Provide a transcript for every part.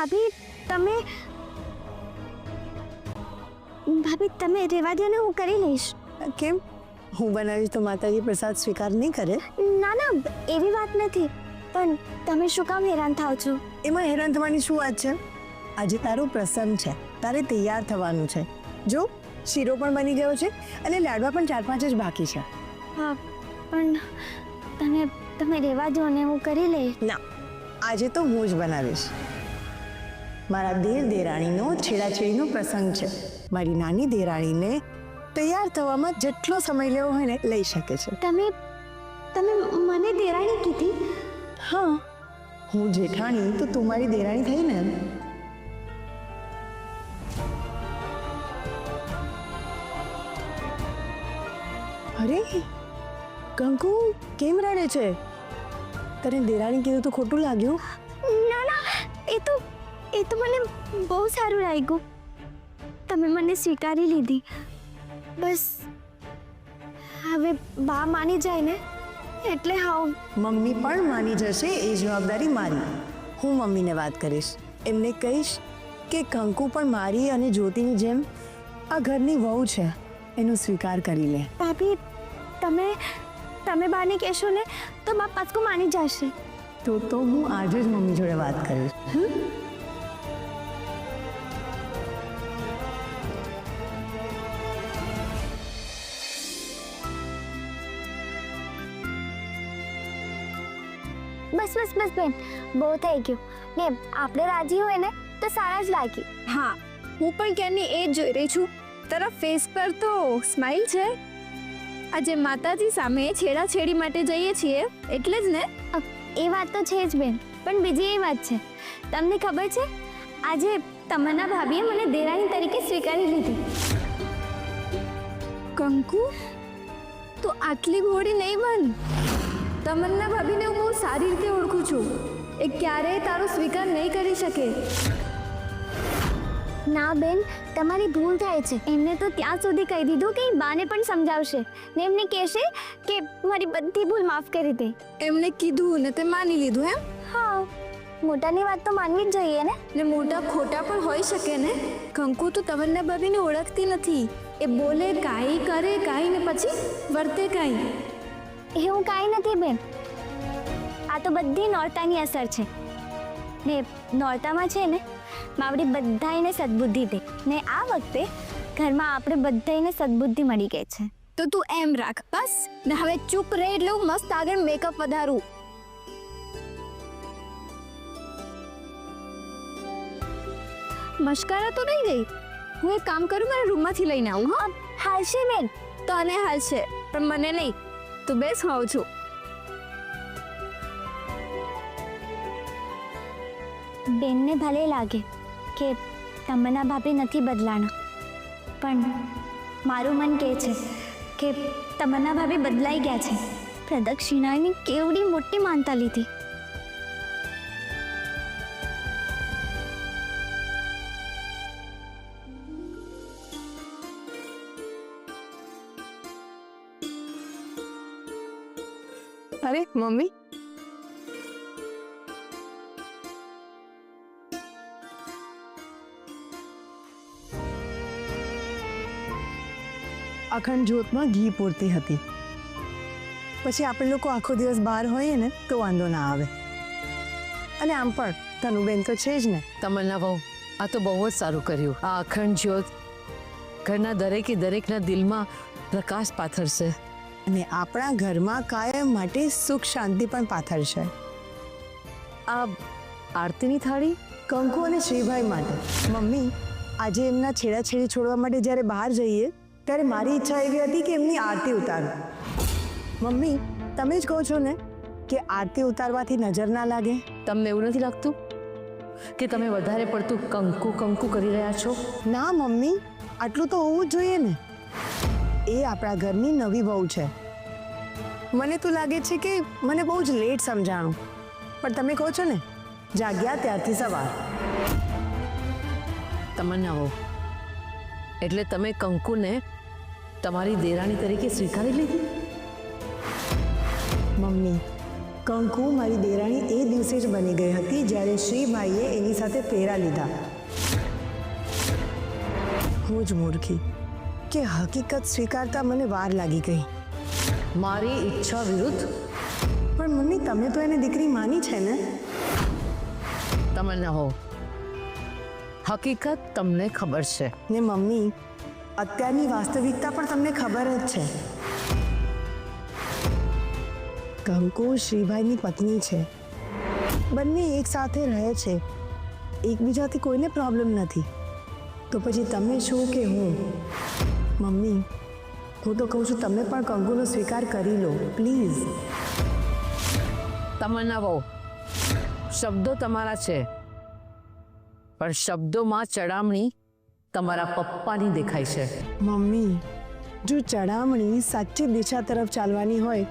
ભાભી તમે રહેવા દો ને, હું કરી લઈશ. કેમ? હું બનાવીશ તો માતાજી પ્રસાદ સ્વીકાર નહીં કરે? ના ના, એવી વાત નથી, પણ તમે શું કામ હેરાન થાવ છો? એમાં હેરાન થવાની શું વાત છે? આજે તારો પ્રસંગ છે, તારે તૈયાર થવાનું છે. જો શીરો પણ બની ગયો છે અને લાડવા પણ 4-5 જ બાકી છે. હા, પણ તમે રહેવા દો ને, હું કરી લઈશ. ના, આજે તો હું જ બનાવીશ. મારા દેરાણીનો છેડાછેડીનો પ્રસંગ છે. મારી નાની દેરાણીને તૈયાર થવામાં જેટલો સમય લેવો હોય ને લઈ શકે છે. તમે મને દેરાણી કીધી? હા, હું જેઠાણી તો તું મારી દેરાણી થઈ ને. અરે કંકુ, કેમ રડે છે? તને દેરાણી કીધું તો ખોટું લાગ્યું? ના ના, એ તો મને બહુ સારું લાગ્યું. તમે મને સ્વીકારી લીધી. બસ હવે બા માની જાય ને એટલે હા. મમ્મી પણ માની જશે, એ જવાબદારી મારી. હું મમ્મીને વાત કરીશ, એમને કહીશ કે કંકુ પણ મારી અને જ્યોતિની જેમ આ ઘરની વહુ છે, એનો સ્વીકાર કરી લે. ભાભી, તમે બાને કહેશો ને તો બા પાછું માની જશે. તો હું આજે જ મમ્મી જોડે વાત કરીશ. બસ બેન, બહુ થઈ ગયું ને. આપણે રાજી હોય ને તો સારા જ લાગી. હા, હું પણ ક્યારની એ જ જોઈ રહી છું. તારા ફેસ પર તો સ્માઇલ છે. આજે માતાજી સામે છેડાછેડી માટે જઈએ છીએ એટલે જ ને. એ વાત તો છે જ બેન, પણ બીજી એ વાત છે, તમને ખબર છે આજે તમન્ના ભાભીએ મને દેરાણી તરીકે સ્વીકારી લીધી. કંકુ, તો આટલી ઘોડી નહીં બન. તમન્ના ભાભીને હું બહુ સારી રીતે ઓળખું છું. એ ક્યારેય તારો સ્વીકાર નહીં કરી શકે. ના બેન, તમારી ભૂલ થાય છે. એમને તો ત્યાં સુધી કહી દીધું કે બાને પણ સમજાવશે ને એમને કહેશે કે મારી બધી ભૂલ માફ કરી દે. એમણે કીધું ને તે માની લીધું એમ? હા, મોટાની વાત તો માનવી જ જોઈએ ને મોટા ખોટા પણ હોઈ શકે ને. કંકુ, તું તમન્ના ભાભીને ઓળખતી નથી. એ બોલે કાંઈ, કરે કાંઈ ને પછી વર્તે કાંઈ. એવું કાંઈ નથી બેન, આ તો બધી નોરતાની અસર છે ને. નોરતામાં છે ને માવડી બધાને સદબુદ્ધિ દે ને. આ વખતે ઘરમાં આપણે બધાને સદબુદ્ધિ મળી ગઈ છે. તો તું એમ રાખ બસ ને. હવે ચૂપ રહે એટલે હું મસ્ત આગળ મેકઅપ વધારું. મસ્કારા તો નહીં ગઈ. હું એક કામ કરું, મારા રૂમમાંથી લઈને આવું. હા, હાલશે બેન? તને હાલશે પણ મને નહીં. તું બેસ, હું આવું છું. બેનને ભલે લાગે કે તમન્ના ભાભી નથી બદલાણા, પણ મારું મન કહે છે કે તમન્ના ભાભી બદલાઈ ગયા છે. પ્રદક્ષિણાની કેવડી મોટી માનતા લીધી. અરે મમ્મી, અખંડ જ્યોતમાં ઘી પૂરતી હતી. પછી આપણે લોકો આખો દિવસ બહાર હોઈએ ને તો વાંધો ના આવે. અને આમ પણ તનુબેન તો છે જ ને. તમન્ના વહુ, આ તો બહુ જ સારું કર્યું. આ અખંડ જ્યોત ઘરના દરેકના દિલમાં પ્રકાશ પાથરશે અને આપણા ઘરમાં કાયમ માટે સુખ શાંતિ પણ પાથરશે. આ આરતીની થાળી કંકુ અને શ્રીભાઈ માટે. મમ્મી, આજે એમના છેડાછેડી છોડવા માટે જ્યારે બહાર જઈએ ત્યારે મારી ઈચ્છા એવી હતી કે એમની આરતી ઉતારું. મમ્મી, તમે જ કહો છો ને કે આરતી ઉતારવાથી નજર ના લાગે. તમને એવું નથી લાગતું કે તમે વધારે પડતું કંકુ કરી રહ્યા છો? ના મમ્મી, આટલું તો હોવું જ જોઈએ ને. એ આપણા ઘરની નવી વહુ છે. મને તો લાગે છે કે મને બહુ જ લેટ સમજાણું, પણ તમે કહો છો ને જાગ્યા ત્યારથી સવાર. તમન્ના વહુ, એટલે તમે કંકુને તમારી દેરાણી તરીકે સ્વીકારી લીધી? મમ્મી, કંકુ મારી દેરાણી એ દિવસે જ બની ગઈ હતી જ્યારે શ્રીભાઈએ એની સાથે ફેરા લીધા. હું જ મૂર્ખી કે હકીકત સ્વીકારતા મને વાર લાગી ગઈ. મારી ઈચ્છા વિરુદ્ધ પણ મમ્મી તમે તો એને દીકરી માની છે ને? તમે ન હો. હકીકત તમને ખબર છે. ને મમ્મી અત્યારની વાસ્તવિકતા પણ તમને ખબર જ છે. કંકુ શ્રીભાઈની પત્ની છે. બંને એક સાથે રહે છે. એકબીજાથી કોઈને પ્રોબ્લેમ નથી. તો પછી તમે શું કે હું? મમ્મી હું તો કહું છું તમે પણ કંકુનો સ્વીકાર કરી લો પ્લીઝ. તમન્ના બહુ શબ્દો તમારા છે, પણ શબ્દોમાં ચડામણી તમારા પપ્પાની દેખાય છે. મમ્મી જો ચડામણી સાચી દિશા તરફ ચાલવાની હોય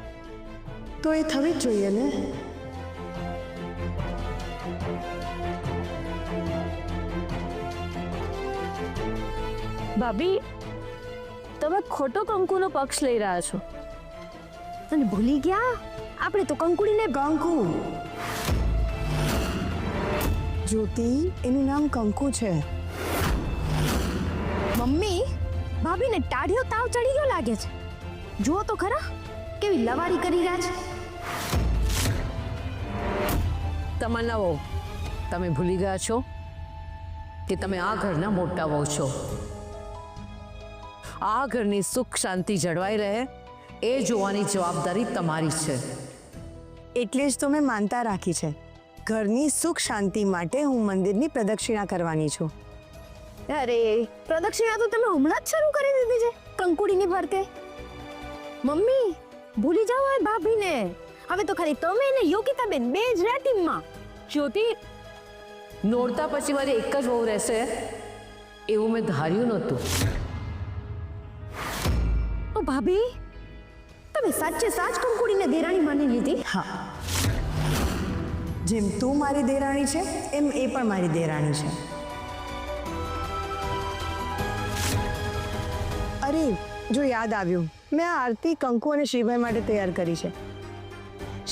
તો એ થવી જ જોઈએ ને. ભાભી તમે ખોટો કંકુનો પક્ષ લઈ રહ્યા છો અને ભૂલી ગયા આપણે તો કંકુડીને કંકુ જ્યોતિ એનું નામ કંકુ છે. મમ્મી ભાભીને ટાઢિયો તાવ ચડી ગયો લાગે છે. જુઓ તો ખરા કેવી લવારી કરી રહ્યા છે. તમન્ના બહુ તમે ભૂલી ગયા છો કે તમે આ ઘરના મોટા વહુ છો. આ ઘરની સુખ શાંતિ જળવાઈ રહે એ જોવાની જવાબદારી તમારી છે. એટલે જ તો મેં માનતા રાખી છે. ઘરની સુખ શાંતિ માટે હું મંદિરની પ્રદક્ષિણા કરવાની છું. અરે પ્રદક્ષિણા તો તમે હમણાં જ શરૂ કરી દીધી છે કંકુડીની ફરતે. મમ્મી ભૂલી જાઓ આ ભાભીને. હવે તો ખાલી તમે ને યોગિતાબેન બે જ રહ્યા ટીમમાં. જ્યોતિ નોરતા પછી મારી એક જ વહુ રહેશે એવું મેં ધાર્યું નહોતું. ઓ ભાભી તમે સાચે સાચ કંકુડીને દેરાણી માની લીધી. હા, જેમ તું મારી દેરાણી છે એમ એ પણ મારી દેરાણી છે. અરે જો યાદ આવ્યું, મેં આ આરતી કંકુ અને શ્રીભાઈ માટે તૈયાર કરી છે.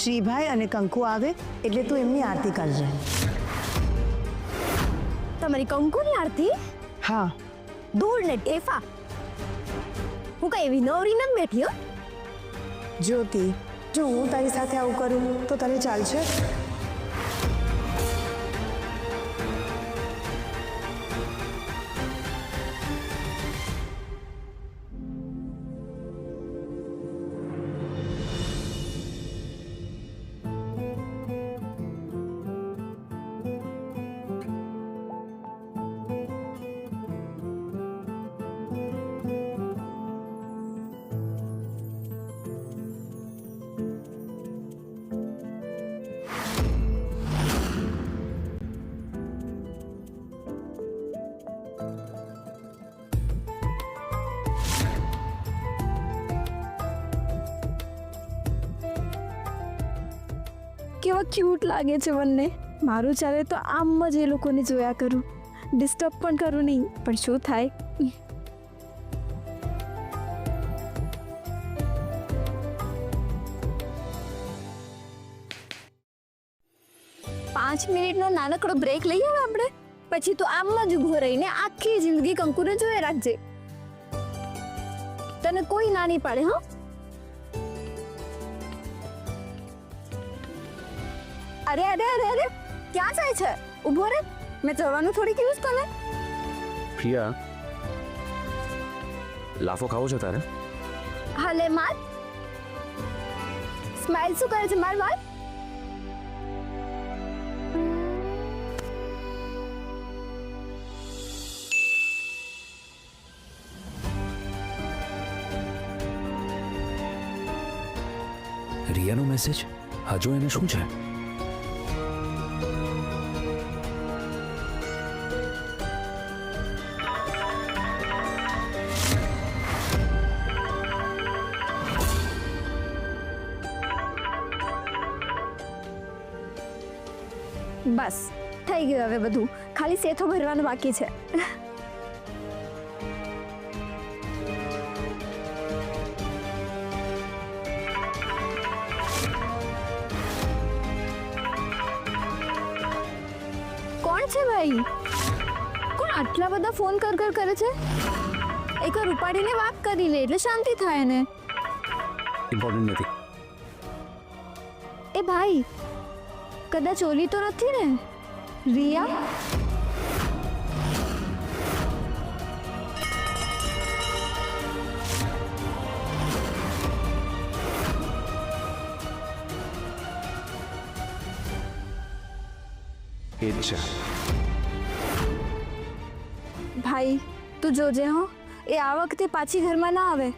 શ્રીભાઈ અને કંકુ આવે એટલે તું એમની આરતી કરજે. તમારી કંકુની આરતી? હા. દૂર ને ટેફા. હું કઈ એવી નવરી નથી બેઠી હો. જ્યોતિ જો હું તારી સાથે આવું કરું તો તને ચાલશે? કેવા ક્યુટ લાગે છે બંને. મારું ચાલે તો આમ જ એ લોકોને જોયા કરું. ડિસ્ટર્બ પણ કરું નહીં, પણ શું થાય. 5 મિનિટનો નાનકડો બ્રેક લઈએ હવે આપણે. પછી તો આમ જ ઊભો રહીને આખી જિંદગી કંકુને જોઈ રાખજે. તને કોઈ ના નહીં પાડે. હા અરે અરે અરે અરે ક્યાં જાય છે? ઊભો રે, મેં જવાનું થોડી કીધું તને. પ્રિયા, લાફો ખાવો છો તારે? હાલે માર. સ્માઈલ શું કરે છે? માર માર. રિયાનો મેસેજ હજુ એને શું છે? બસ થઈ ગયું હવે બધું. ખાલી સેથો ભરવાનું બાકી છે. છે ભાઈ? કોણ આટલા બધા ફોન કરે છે? એકવાર ઉપાડીને વાત કરી લે એટલે શાંતિ થાય ને. ઇમ્પોર્ટન્ટ નથી. એ ભાઈ, કદાચ ઓલી તો નથી ને રિયા? એ જ છે. ભાઈ તું જોજે હો, એ આ વખતે પાછી ઘરમાં ના આવે.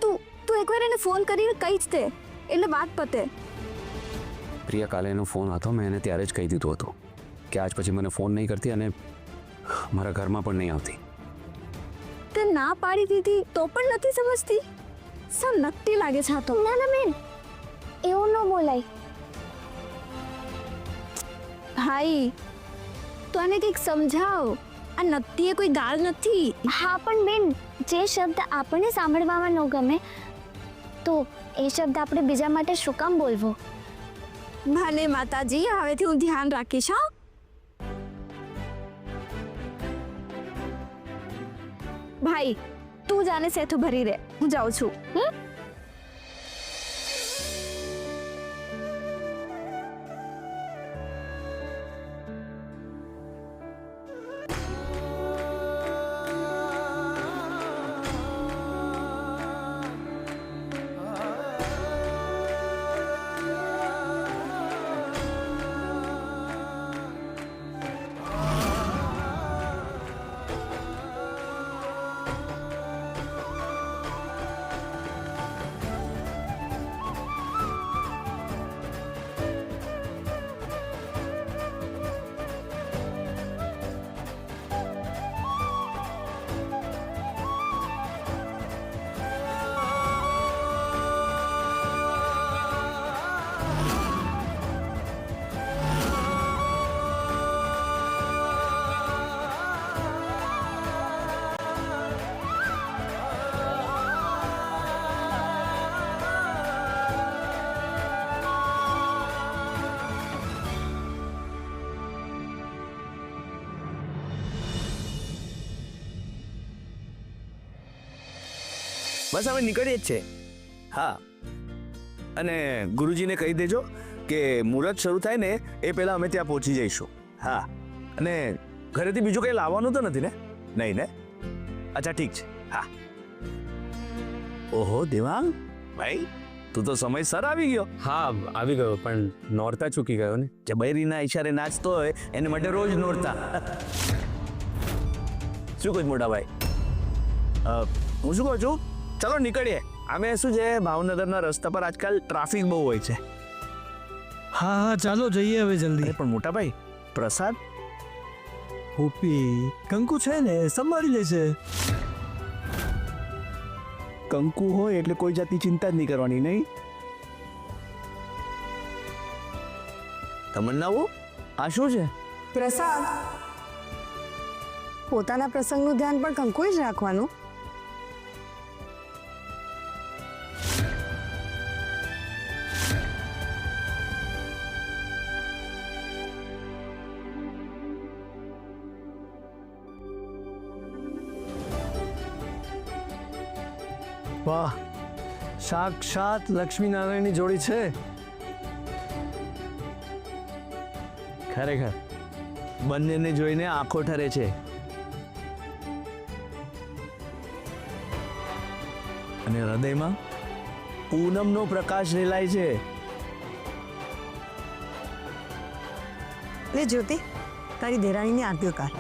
તું એકવાર એને ફોન કરીને કહી જ દે એટલે વાત પતે. પ્રિયા, કાલે એનો ફોન હતો, મેં એને ત્યારે જ કહી દીધું હતું કે આજ પછી મને ફોન નહીં કરતી અને મારા ઘરમાં પણ નહીં આવતી. તે ના પાડી દીધી તો પણ નથી સમજતી. સમ નકટી લાગે છે આ તો. ના ના બેન, એવું ન બોલાય. ભાઈ તો આને કંઈક સમજાવ. આ નકટી એ કોઈ ગાળ નથી. હા પણ બેન, જે શબ્દ આપણને સાંભળવામાં ન ગમે તો એ શબ્દ આપણે બીજા માટે શું કામ બોલવો? ભલે માતાજી, હવેથી હું ધ્યાન રાખીશ. હા ભાઈ, તું જાને સેથું ભરી રે, હું જાઉં છું. બસ અમે નીકળીએ જ છે. હા, અને ગુરુજીને કહી દેજો કે મુહૂર્ત શરૂ થાય ને એ પહેલા અમે ત્યાં પહોંચી જઈશું. હા, અને ઘરેથી બીજું કંઈ લાવવાનું તો નથી ને? નહીં ને? અચ્છા ઠીક છે. હા. ઓહો દેવાંગ ભાઈ, તું તો સમયસર આવી ગયો. હા, આવી ગયો, પણ નોરતા ચૂકી ગયો ને. જે બૈરીના ઈશારે નાચતો હોય એને માટે રોજ નોરતા. શું કહું મોટા ભાઈ? હું શું કહું છું, ચલો નીકળીએ. અમે શું છે, ભાવનગરના રસ્તા પર આજકાલ ટ્રાફિક બહુ હોય છે. હા હા ચાલો જઈએ હવે જલ્દી. પણ મોટા ભાઈ, પ્રસાદ હોપી કંકુ છે ને, સંભાળી લેશે. કંકુ હોય એટલે કોઈ જાતની ચિંતા જ નહીં કરવાની. નહીં તમન્નાઓ, આ શું છે? પ્રસાદ. પોતાના પ્રસંગનું ધ્યાન પણ કંકુએ જ રાખવાનું. વાહ, સાક્ષાત લક્ષ્મીનારાયણની જોડી છે. ખરેખર બંનેને જોઈને આંખો ઠરે છે. અને હૃદયમાં પૂનમનો પ્રકાશ રેલાય છે. લે જ્યોતિ, તારી દેરાણીની આરતી ઉતાર.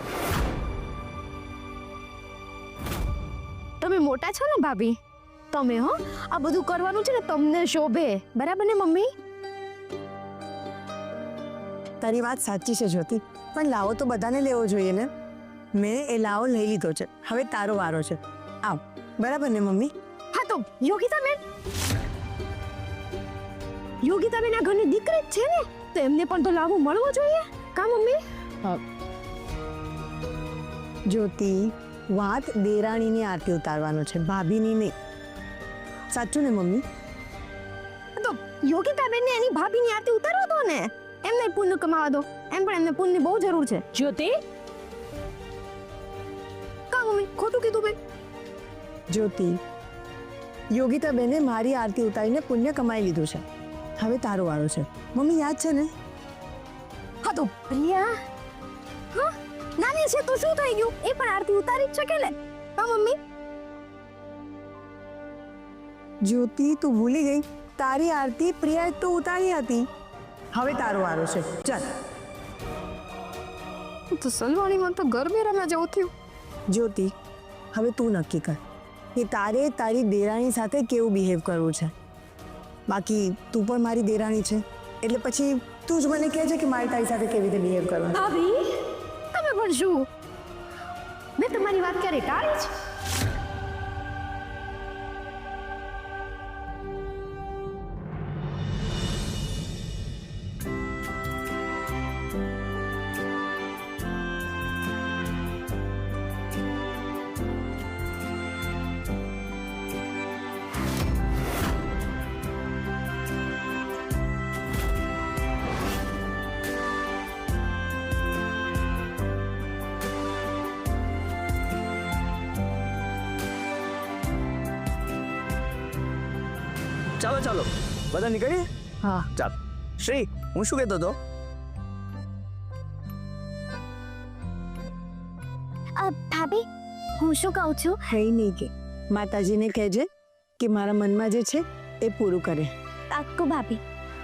તમે મોટા છો ને ભાભી, તમે હો આ બધું કરવાનું છે ને તમને શોભે. બરાબર ને મમ્મી? તારી વાત સાચી છે જ્યોતિ, પણ લાવો તો બધાને લેવો જોઈએ ને. મેં એ લાવો લઈ લીધો છે, હવે તારો વારો છે. આવ. બરાબર ને મમ્મી? હા તો યોગિતાબેન આ ઘરની દીકરી જ છે ને, તો એમને પણ તો લાવો મળવો જોઈએ. કા મમ્મી? જ્યોતિ, વાત દેરાણીની આરતી ઉતારવાનો છે, ભાભીની નહીં. સાચું ને મમ્મી? તો યોગિતાબેન ને એની ભાભીની આરતી ઉતારવા દો ને. એમને પુણ્ય કમાવા દો. એમ પણ એમને પુણ્યની બહુ જરૂર છે. જ્યોતિ કા મમ્મી ખોટું કીધું બેન? જ્યોતિ, યોગિતા બેને મારી આરતી ઉતારીને પુણ્ય કમાઈ લીધું છે. હવે તારો વારો છે. મમ્મી યાદ છે ને? હા તો પ્રિયા, હા નાની છે તો શું થઈ ગયું? એ પણ આરતી ઉતારી જ શકે ને. હા મમ્મી. જ્યોતિ, તું ભૂલી ગઈ, તારી આરતી પ્રિયાએ તો ઉતારી હતી. હવે તારો વારો છે. ચાલ તો સલવાણીમાં તો ગરબે રમવા જવું થયું. જ્યોતિ, હવે તું નક્કી કર કે તારે તારી દેરાણી સાથે કેવું બિહેવ કરવું છે. બાકી તું પણ મારી દેરાણી છે એટલે પછી તું જ મને કહેજે કે મારે તારી સાથે કેવી રીતે બિહેવ કરવાનું. ભાભી તમે પણ શું? મેં તમારી વાત ક્યારે ટાળી છે? ચાલો ચાલો બધા નીકળીએ. હા ચાલ શ્રી, હું શું કહેતો હતો? ભાભી, હું શું કહું છું? હઈ નહીં કે માતાજીને કહેજે કે મારા મનમાં જે છે એ પૂરું કરે. પાક્કું ભાભી,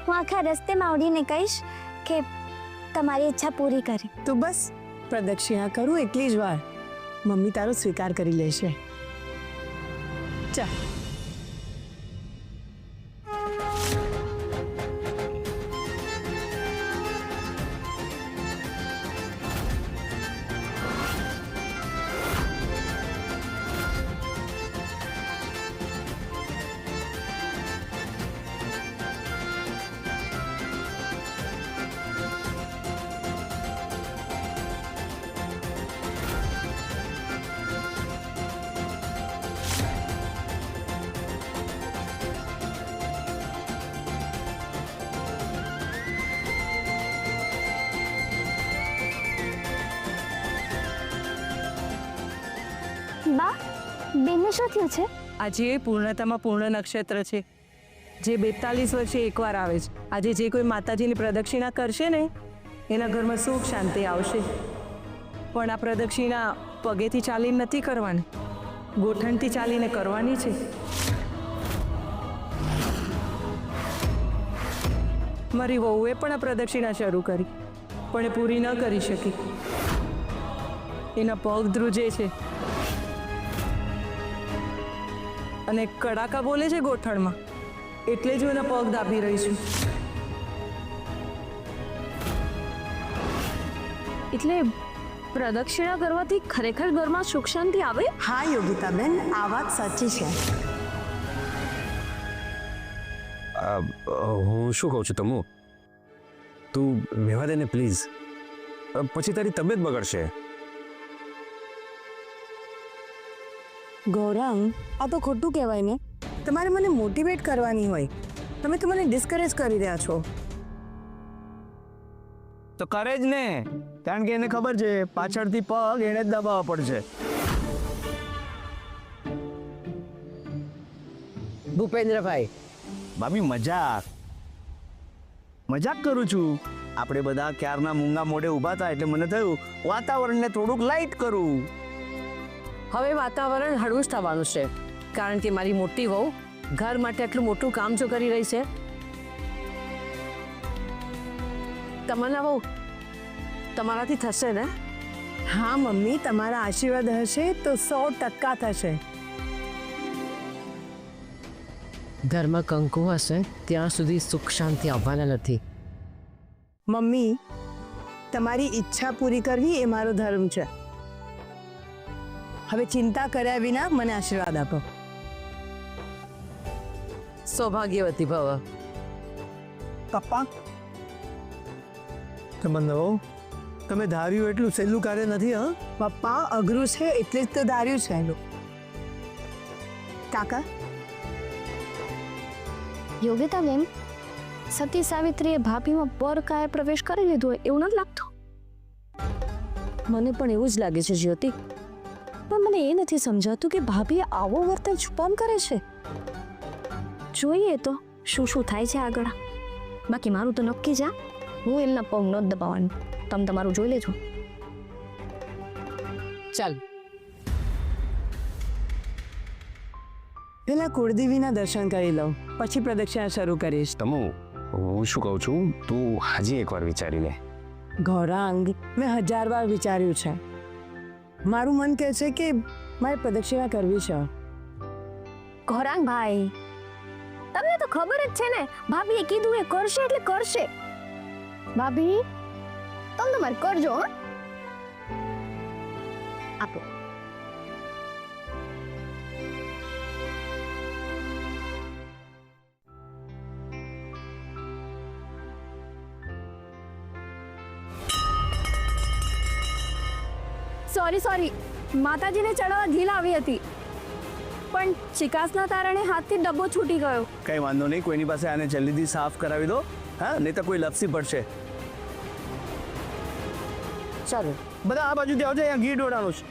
હું આખા રસ્તે માવડીને કહીશ કે તમારી ઈચ્છા પૂરી કરે. તો બસ પ્રદક્ષિણા કરું એટલી જ વાર મમ્મી તારો સ્વીકાર કરી લેશે. ચાલ. બા, બેનને શું થયું છે? આજે પૂર્ણતામાં પૂર્ણ નક્ષત્ર છે જે 42 વર્ષે એકવાર આવે છે. આજે જે કોઈ માતાજીની પ્રદક્ષિણા કરશે ને એના ઘરમાં સુખ શાંતિ આવશે. પણ આ પ્રદક્ષિણા પગેથી ચાલીને નથી કરવાની, ગોઠણથી ચાલીને કરવાની છે. મારી વહુએ પણ આ પ્રદક્ષિણા શરૂ કરી પણ એ પૂરી ન કરી શકી. એના પગ ધ્રુજે છે અને કડાકા બોલે છે ગોઠણમાં, એટલે જ હું એના પગ દાબી રહી છું. એટલે પ્રદક્ષિણા કરવાથી ખરેખર ઘરમાં સુખ શાંતિ આવે? હા યોગિતાબેન, આ વાત સાચી છે. હું શું કહું છું તમુ, તું રહેવા દે ને પ્લીઝ, પછી તારી તબિયત બગડશે. ગૌરાંગ, આ તો ખોટું કહેવાય ને. તમારે મને મોટિવેટ કરવાની હોય, તમે તો મને ડિસ્કરેજ કરી રહ્યા છો. તો કરે જ ને, કારણ કે એને ખબર છે પાછળથી પગ એને જ દબાવવા પડશે. ભૂપેન્દ્રભાઈ, ભાભી મજાક કરું છું. આપણે બધા ક્યારના મૂંગા મોઢે ઊભા હતા એટલે મને થયું વાતાવરણને થોડુંક લાઇટ કરું. હવે વાતાવરણ હળવું જ થવાનું છે, કારણ કે મારી મોટી વહુ ઘર માટે આટલું મોટું કામ જો કરી રહી છે. તમારા વહુ, તમારાથી થશે ને? હા મમ્મી, તમારા આશીર્વાદ હશે તો 100% થશે. ઘરમાં કંકુ હશે ત્યાં સુધી સુખ શાંતિ આવવાના નથી. મમ્મી, તમારી ઈચ્છા પૂરી કરવી એ મારો ધર્મ છે. હવે ચિંતા કર્યા વિના મને આશીર્વાદ આપો. સૌભાગ્યવતી ભવ. પપ્પા, તમન્નાઓ, તમે ધાર્યું એટલું સહેલું કાર્ય નથી. હા પપ્પા, અઘરું છે એટલે જ તો ધાર્યું છે એનું. કાકા, યોગિતા બેન, સતી સાવિત્રીએ ભાભીમાં પર કાય પ્રવેશ કરી લીધો હોય એવું નથી લાગતું? મને પણ એવું જ લાગે છે જ્યોતિ, પણ મને એ નથી સમજાતું કે ભાભી આવો વર્તન છુપામ કરે છે. જોઈએ તો શું શું થાય છે આગળ. બાકી મારું તો નક્કી જ, હું એમના પગ ન દબાવવાનું. તમે તમારું જોઈ લેજો. ચાલ પેલા કુળદેવીના દર્શન કરી લઉં, પછી પ્રદક્ષિણા શરૂ કરીશ. તમુ હું શું કહું છું, તું હજી એકવાર વિચારી લે. ગૌરાંગ, મેં 1000 વાર વિચાર્યું છે. મારું મન કહે છે કે મારે પ્રદક્ષિણા કરવી છે. ઘોરાંગ ભાઈ, તમને તો ખબર જ છે ને, ભાભીએ કીધું એ કરશે એટલે કરશે. ભાભી તમે તમારે કરજો. હો આપો. સોરી, માતાજીને ચડાવવા ઘી લાવી હતી, પણ ચિકાસના તારણે હાથથી ડબ્બો છૂટી ગયો. કઈ વાંધો નહીં, કોઈની પાસે આને જલ્દીથી સાફ કરાવી દો. હા, નહીં તો કોઈ લપસી પડશે. ચાલો બધા આ બાજુથી આવજો, અહીંયા ઘી ઢોળાનું છે.